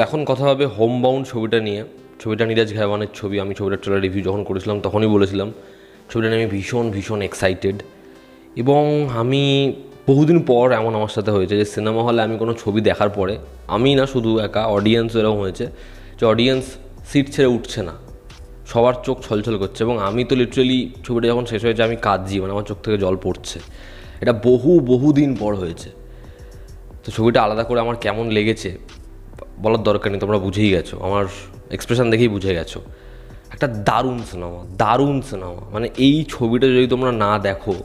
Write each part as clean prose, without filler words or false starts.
এখন কথা হবে হোমবাউন্ড ছবিটা নিয়ে। ছবিটা নীরাজ ঘায়ওয়ানের ছবি। আমি ছবিটার ট্রেলার রিভিউ যখন করেছিলাম তখনই বলেছিলাম ছবিটা নিয়ে আমি ভীষণ ভীষণ এক্সাইটেড। এবং আমি বহুদিন পর এমন আমার সাথে হয়েছে যে সিনেমা হলে আমি কোনো ছবি দেখার পরে, আমি না শুধু একা, অডিয়েন্স এরকম হয়েছে যে অডিয়েন্স সিট ছেড়ে উঠছে না, সবার চোখ ছলছল করছে। এবং আমি তো লিটারেলি ছবিটা যখন শেষ হয়েছে আমি কাঁদছি, মানে আমার চোখ থেকে জল পড়ছে। এটা বহুদিন পর হয়েছে। তো ছবিটা আলাদা করে আমার কেমন লেগেছে বলার দরকার নেই, তোমরা বুঝেই গেছো, আমার এক্সপ্রেশন দেখেই বুঝে গেছো। একটা দারুণ সিনেমা, মানে এই ছবিটা যদি তোমরা না দেখো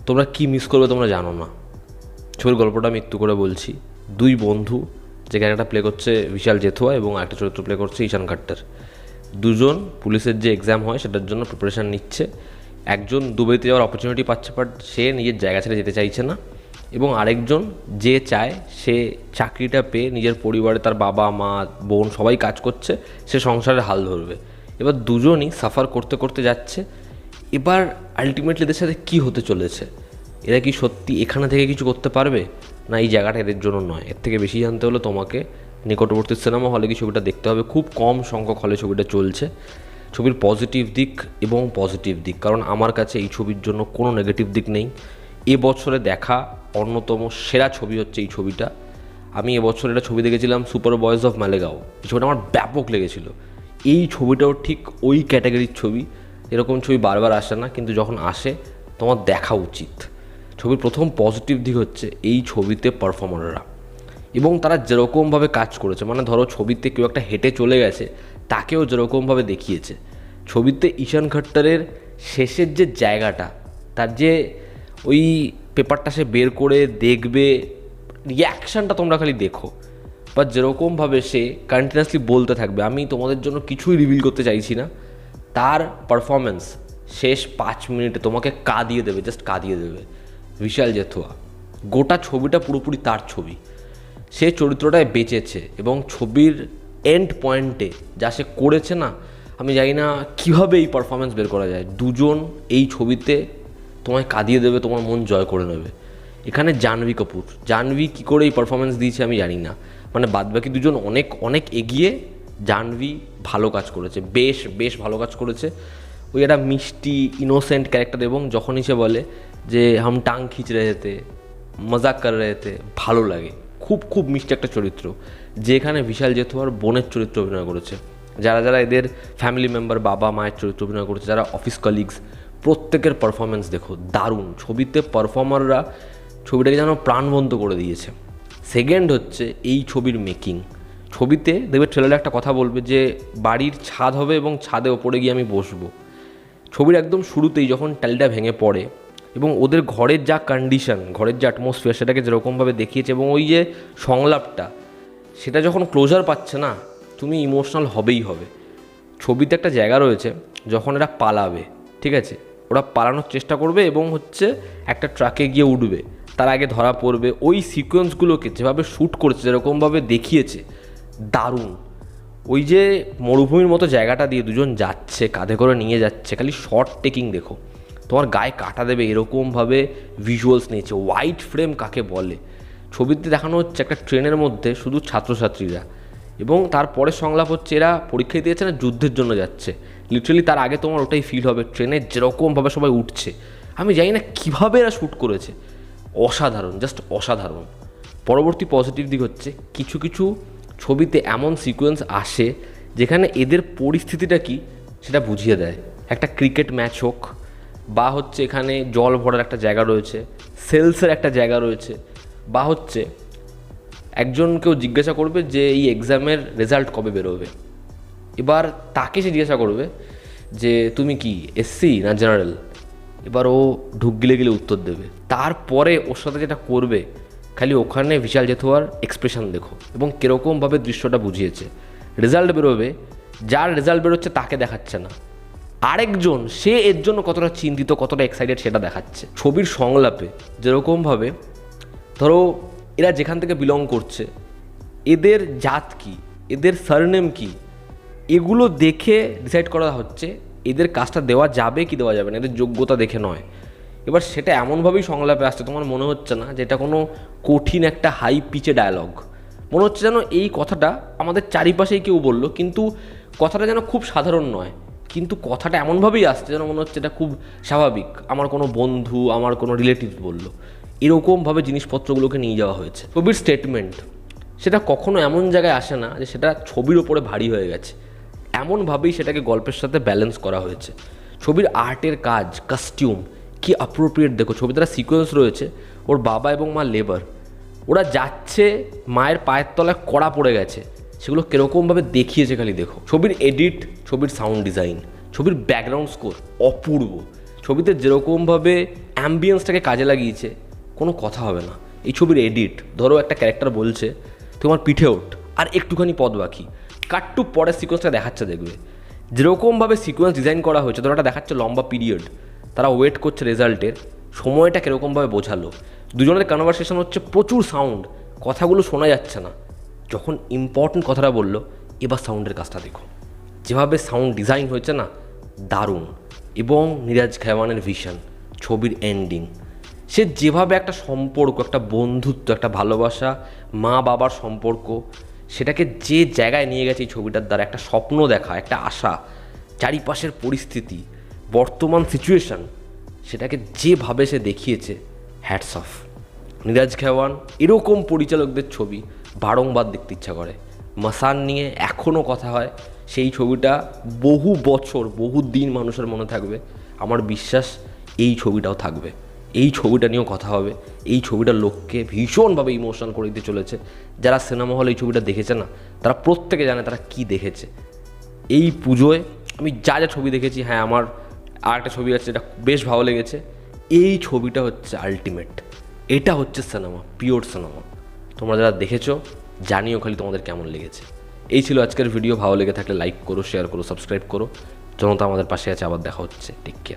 তোমরা কি মিস করবে তোমরা জানো না। ছবির গল্পটা আমি একটু করে বলছি। দুই বন্ধু, যে ক্যারেক্টারটা প্লে করছে বিশাল জেথুয়া এবং একটা চরিত্র প্লে করছে ঈশান খাট্টার, দুজন পুলিশের যে এক্সাম হয় সেটার জন্য প্রিপারেশান নিচ্ছে। একজন দুবাইতে যাওয়ার অপরচুনিটি পাচ্ছে, বাট সে নিজের জায়গা ছেড়ে যেতে চাইছে না। এবং আরেকজন যে চায় সে চাকরিটা পেয়ে নিজের পরিবারে তার বাবা মা বোন সবাই কাজ করছে, সে সংসারের হাল ধরবে। এবার দুজনই সাফার করতে করতে যাচ্ছে। এবার আলটিমেটলি এদের সাথে কী হতে চলেছে, এরা কি সত্যি এখানে থেকে কিছু করতে পারবে, না এই জায়গাটা এদের জন্য নয়। এর থেকে বেশি জানতে হলে তোমাকে নিকটবর্তী সিনেমা হলে কি ছবিটা দেখতে হবে। খুব কম সংখ্যক হলে ছবিটা চলছে। ছবির পজিটিভ দিক এবং পজিটিভ দিক, কারণ আমার কাছে এই ছবির জন্য কোনো নেগেটিভ দিক নেই। এবছরে দেখা অন্যতম সেরা ছবি হচ্ছে এই ছবিটা। আমি এবছর একটা ছবি দেখেছিলাম, সুপার বয়েজ অফ মালেগাঁও। এই ছবিটা আমার ব্যাপক লেগেছিল। এই ছবিটাও ঠিক ওই ক্যাটাগরির ছবি। এরকম ছবি বারবার আসে না, কিন্তু যখন আসে তোমার দেখা উচিত। ছবির প্রথম পজিটিভ দিক হচ্ছে এই ছবিতে পারফর্মাররা, এবং তারা যেরকমভাবে কাজ করেছে, মানে ধরো ছবিতে কেউ একটা হেঁটে চলে গেছে তাকেও যেরকমভাবে দেখিয়েছে। ছবিতে ঈশান খাট্টারের শেষের যে জায়গাটা, তার যে ওই পেপারটা সে বের করে দেখবে, রিয়াকশানটা তোমরা খালি দেখো। বা যেরকমভাবে সে কন্টিনিউয়াসলি বলতে থাকবে, আমি তোমাদের জন্য কিছুই রিভিল করতে চাইছি না, তার পারফরমেন্স শেষ 5 মিনিটে তোমাকে কাঁদিয়ে দেবে, জাস্ট কাঁদিয়ে দেবে। বিশাল জেথুয়া, গোটা ছবিটা পুরোপুরি তার ছবি। সে চরিত্রটায় বেঁচেছে এবং ছবির এন্ড পয়েন্টে যা সে করেছে না, আমি জানি না কীভাবে এই পারফরমেন্স বের করা যায়। দুজন এই ছবিতে তোমায় কাঁদিয়ে দেবে, তোমার মন জয় করে নেবে। এখানে জাহ্নবী কী করে এই পারফরমেন্স দিয়েছে আমি জানি না, মানে বাদবাকি দুজন অনেক এগিয়ে। জাহ্নবী ভালো কাজ করেছে, বেশ ভালো কাজ করেছে। ওই একটা মিষ্টি ইনোসেন্ট ক্যারেক্টার, এবং যখনই সে বলে যে হাম টাং খিচ রহে তে, মজাক কর রহে তে, ভালো লাগে। খুব মিষ্টি একটা চরিত্র, যেখানে বিশাল জেথুয়ার বোনের চরিত্র অভিনয় করেছে। যারা এদের ফ্যামিলি মেম্বার, বাবা মায়ের চরিত্র অভিনয় করেছে, যারা অফিস কলিগস, প্রত্যেকের পারফরমেন্স দেখো দারুণ। ছবিতে পারফর্মাররা ছবিটাকে যেন প্রাণবন্ত করে দিয়েছে। সেকেন্ড হচ্ছে এই ছবির মেকিং। ছবিতে দেখবে ট্রেলারে একটা কথা বলবে যে বাড়ির ছাদ হবে এবং ছাদে ওপরে গিয়ে আমি বসবো। ছবির একদম শুরুতেই যখন টালিটা ভেঙে পড়ে এবং ওদের ঘরের যা কন্ডিশন, ঘরের যে অ্যাটমসফিয়ার, সেটাকে যেরকমভাবে দেখিয়েছে, এবং ওই যে সংলাপটা, সেটা যখন ক্লোজার পাচ্ছে না, তুমি ইমোশনাল হবেই হবে। ছবিতে একটা জায়গা রয়েছে যখন এরা পালাবে, ঠিক আছে, ওরা পালানোর চেষ্টা করবে এবং হচ্ছে একটা ট্রাকে গিয়ে উঠবে, তার আগে ধরা পড়বে। ওই সিকোয়েন্সগুলোকে যেভাবে শ্যুট করেছে, যেরকমভাবে দেখিয়েছে, দারুণ। ওই যে মরুভূমির মতো জায়গাটা দিয়ে দুজন যাচ্ছে, কাঁধে করে নিয়ে যাচ্ছে, খালি শর্ট টেকিং দেখো, তোমার গায়ে কাটা দেবে এরকমভাবে ভিজুয়ালস নিয়েছে। হোয়াইট ফ্রেম কাকে বলে, ছবিতে দেখানো হচ্ছে একটা ট্রেনের মধ্যে শুধু ছাত্রছাত্রীরা, এবং তারপরে সংলাপ হচ্ছে এরা পরীক্ষা দিয়েছে না, যুদ্ধের জন্য যাচ্ছে। লিটারালি তার আগে তোমার ওটাই ফিল হবে, ট্রেনে যেরকমভাবে সবাই উঠছে। আমি জানি না কীভাবে এরা শ্যুট করেছে, অসাধারণ, জাস্ট অসাধারণ। পরবর্তী পজিটিভ দিক হচ্ছে কিছু ছবিতে এমন সিকোয়েন্স আসে যেখানে এদের পরিস্থিতিটা কি সেটা বুঝিয়ে দেয়। একটা ক্রিকেট ম্যাচ হোক, বা হচ্ছে এখানে জল ভরার একটা জায়গা রয়েছে, সেলসের একটা জায়গা রয়েছে, বা হচ্ছে একজনকেও জিজ্ঞাসা করবে যে এই এক্সামের রেজাল্ট কবে বেরোবে। এবার তাকে সে জিজ্ঞাসা করবে যে তুমি কি এসসি না জেনারেল। এবার ও ঢুক গিলে উত্তর দেবে। তারপরে ওর সাথে যেটা করবে, খালি ওখানে বিশাল জেথুয়ার এক্সপ্রেশন দেখো এবং কীরকমভাবে দৃশ্যটা বুঝিয়েছে। রেজাল্ট বেরোবে, যার রেজাল্ট বেরোচ্ছে তাকে দেখাচ্ছে না, আরেকজন সে এর জন্য কতটা চিন্তিত, কতটা এক্সাইটেড সেটা দেখাচ্ছে। ছবির সংলাপে যেরকমভাবে, ধরো এরা যেখান থেকে বিলং করছে, এদের জাত কি, এদের সারনেম কি, এগুলো দেখে ডিসাইড করা হচ্ছে এদের কাজটা দেওয়া যাবে কি দেওয়া যাবে না, এদের যোগ্যতা দেখে নয়। এবার সেটা এমনভাবেই সংলাপে আসছে, তোমার মনে হচ্ছে না যে এটা কোনো কঠিন একটা হাই পিচে ডায়ালগ, মনে হচ্ছে যেন এই কথাটা আমাদের চারিপাশেই কেউ বললো, কিন্তু কথাটা যেন খুব সাধারণ নয়, কিন্তু কথাটা এমনভাবেই আসছে যেন মনে হচ্ছে এটা খুব স্বাভাবিক, আমার কোনো বন্ধু, আমার কোনো রিলেটিভ বললো। এরকমভাবে জিনিসপত্রগুলোকে নিয়ে যাওয়া হয়েছে। ছবির স্টেটমেন্ট সেটা কখনো এমন জায়গায় আসে না যে সেটা ছবির ওপরে ভারী হয়ে গেছে, এমনভাবেই সেটাকে গল্পের সাথে ব্যালেন্স করা হয়েছে। ছবির আর্টের কাজ, কাস্টিউম কি অ্যাপ্রোপ্রিয়েট দেখো। ছবিতে একটা সিকোয়েন্স রয়েছে, ওর বাবা এবং মা লেবার, ওরা যাচ্ছে, মায়ের পায়ের তলায় কড়া পড়ে গেছে, সেগুলো কীরকমভাবে দেখিয়েছে খালি দেখো। ছবির এডিট, ছবির সাউন্ড ডিজাইন, ছবির ব্যাকগ্রাউন্ড স্কোর অপূর্ব। ছবিতে যেরকমভাবে অ্যাম্বিয়েন্সটাকে কাজে লাগিয়েছে কোনো কথা হবে না। এই ছবির এডিট, ধরো একটা ক্যারেক্টার বলছে তোমার পিঠে ওঠ, আর একটুখানি পদ বাকি, কাটটু পরের সিকোয়েন্সটা দেখাচ্ছে, দেখবে যেরকমভাবে সিকোয়েন্স ডিজাইন করা হয়েছে। ধরো একটা দেখাচ্ছে লম্বা পিরিয়ড, তারা ওয়েট করছে রেজাল্টের, সময়টা কীরকমভাবে বোঝালো। দুজনের কনভারসেশন হচ্ছে, প্রচুর সাউন্ড, কথাগুলো শোনা যাচ্ছে না। যখন ইম্পর্টেন্ট কথাটা বললো, এবার সাউন্ডের কাজটা দেখো, যেভাবে সাউন্ড ডিজাইন হয়েছে না, দারুণ। এবং নীরাজ খেওয়ানের ভিশন, ছবির এন্ডিং, সে যেভাবে একটা সম্পর্ক, একটা বন্ধুত্ব, একটা ভালোবাসা, মা বাবার সম্পর্ক, সেটাকে যে জায়গায় নিয়ে গেছে এই ছবিটার দ্বারা, একটা স্বপ্ন দেখা, একটা আশা, চারিপাশের পরিস্থিতি, বর্তমান সিচুয়েশান, সেটাকে যেভাবে সে দেখিয়েছে, হ্যাটস অফ। নীরাজ খেওয়ান এরকম পরিচালকদের ছবি বারংবার দেখতে ইচ্ছা করে। মাসান নিয়ে এখনও কথা হয়, সেই ছবিটা বহু বছর, বহু দিন মানুষের মনে থাকবে। আমার বিশ্বাস এই ছবিটাও থাকবে, এই ছবিটা নিয়েও কথা হবে। এই ছবিটা লোককে ভীষণভাবে ইমোশনাল করে দিতে চলেছে। যারা সিনেমা হলে এই ছবিটা দেখেছে না, তারা প্রত্যেকে জানে তারা কি দেখেছে। এই পুজোয় আমি যা যা ছবি দেখেছি, হ্যাঁ আমার আর একটা ছবি আছে যেটা বেশ ভালো লেগেছে। এই ছবিটা হচ্ছে আলটিমেট, এটা হচ্ছে সিনেমা, পিওর সিনেমা। তোমরা যারা দেখেছো জানিও খালি তোমাদের কেমন লেগেছে। এই ছিল আজকের ভিডিও। ভালো লেগে থাকলে লাইক করো, শেয়ার করো, সাবস্ক্রাইব করো। জনতা আমাদের পাশে আছে, আবার দেখা হচ্ছে। Take care.